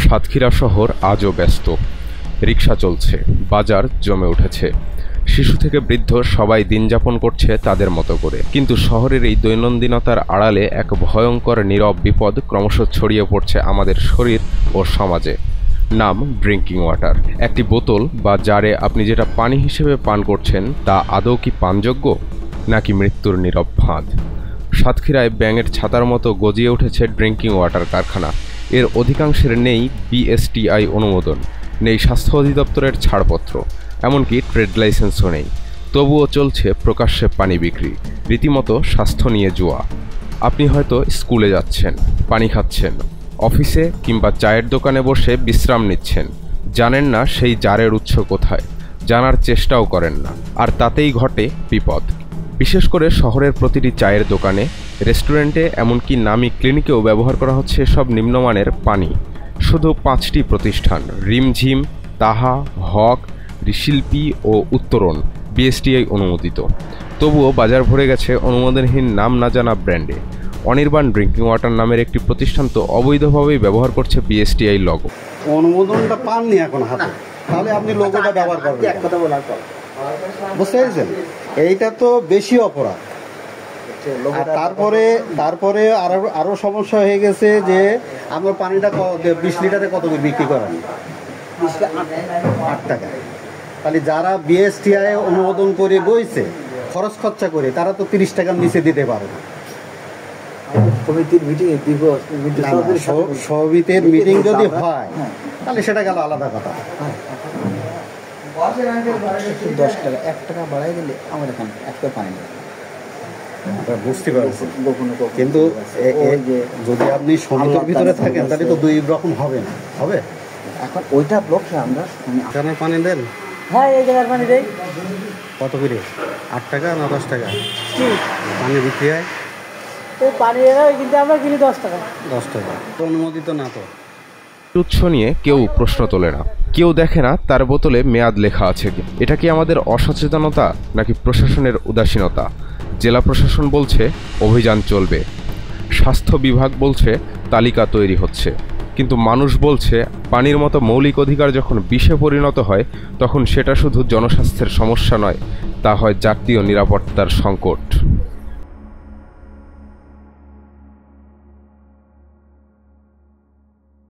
সাতক্ষীরা শহর আজও ব্যস্ত। রিকশা চলছে, বাজার জমে উঠেছে, শিশু থেকে বৃদ্ধ সবাই দিন যাপন করছে তাদের মতো করে। কিন্তু শহরের এই দৈনন্দিনতার আড়ালে এক ভয়ঙ্কর নীরব বিপদ ক্রমশ ছড়িয়ে পড়ছে আমাদের শরীর ও সমাজে। নাম ড্রিঙ্কিং ওয়াটার। একটি বোতল বা জারে আপনি যেটা পানি হিসেবে পান করছেন তা আদৌ কি পানযোগ্য, নাকি মৃত্যুর নীরব ফাঁদ? সাতক্ষীরায় ব্যাঙের ছাতার মতো গজিয়ে উঠেছে ড্রিঙ্কিং ওয়াটার কারখানা। এর অধিকাংশের নেই বিএসটিআই অনুমোদন, নেই স্বাস্থ্য অধিদপ্তরের ছাড়পত্র, এমনকি ট্রেড লাইসেন্সও নেই। তবুও চলছে প্রকাশ্যে পানি বিক্রি, রীতিমতো স্বাস্থ্য নিয়ে জুয়া। আপনি হয়তো স্কুলে যাচ্ছেন, পানি খাচ্ছেন, অফিসে কিংবা চায়ের দোকানে বসে বিশ্রাম নিচ্ছেন, জানেন না সেই জারের উৎস কোথায়, জানার চেষ্টাও করেন না, আর তাতেই ঘটে বিপদ। বিশেষ করে শহরের প্রতিটি চায়ের দোকানে, রেস্টুরেন্টে, এমনকি নামী ক্লিনিকেও ব্যবহার করা হচ্ছে সব নিম্নমানের পানি। শুধু 5টি প্রতিষ্ঠান, রিমঝিম, তাহা, হক, শিল্পী ও উত্তরণ বিএসটিআই অনুমোদিত। তবুও বাজার ভরে গেছে অনুমোদনহীন নাম না জানা ব্র্যান্ডে। অনির্বাণ ড্রিঙ্কিং ওয়াটার নামের একটি প্রতিষ্ঠান তো অবৈধভাবেই ব্যবহার করছে বিএসটিআই লোগো। অনুমোদনটা পাননি এখন হাতে, তাহলে আপনি লোগোটা ব্যবহার করবেন। এক কথা বলার পর বুঝতে পেরেছেন, এইটা তো বেশি অপরাধ। তারপরে আরো সমস্যা হয়ে গেছে যে আমার পানিটা 20 লিটারে কত করে বিক্রি করেন? 8 টাকা। তাহলে যারা বিএসটিআই অনুমোদন করে বইছে, খরচ খরচা করে, তারা তো 30 টাকার নিচে দিতে পারে না। সমিতির মিটিং যদি হয় তাহলে সেটা গেল আলাদা কথা। 10 টাকা 1 টাকা বাড়াই দিলে আমার এখানে একটা পানি বুঝতে পারছি, কিন্তু যদি আপনি সমিতির ভিতরে থাকেন তাহলে তো 2 রকম হবে না। হবে এখন ওইটা ব্লকে আমরা পানি দেন। হ্যাঁ, এই জায়গার পানি দেই। কত করে? 8 টাকা না 10 টাকা পানি বিক্রি হয়? এই পানি কিন্তু আমরা কিনি 10 টাকা। 10 টাকা অনুমোদিত না তো। উৎস নিয়ে কেউ প্রশ্ন তোলে না, কেউ দেখে না তার বোতলে মেয়াদ লেখা আছে কি। এটা কি আমাদের অসচেতনতা, নাকি প্রশাসনের উদাসীনতা? জেলা প্রশাসন বলছে অভিযান চলবে, স্বাস্থ্য বিভাগ বলছে তালিকা তৈরি হচ্ছে, কিন্তু মানুষ বলছে পানির মতো মৌলিক অধিকার যখন বিষে পরিণত হয় তখন সেটা শুধু জনস্বাস্থ্যের সমস্যা নয়, তা হয় জাতীয় নিরাপত্তার সংকট।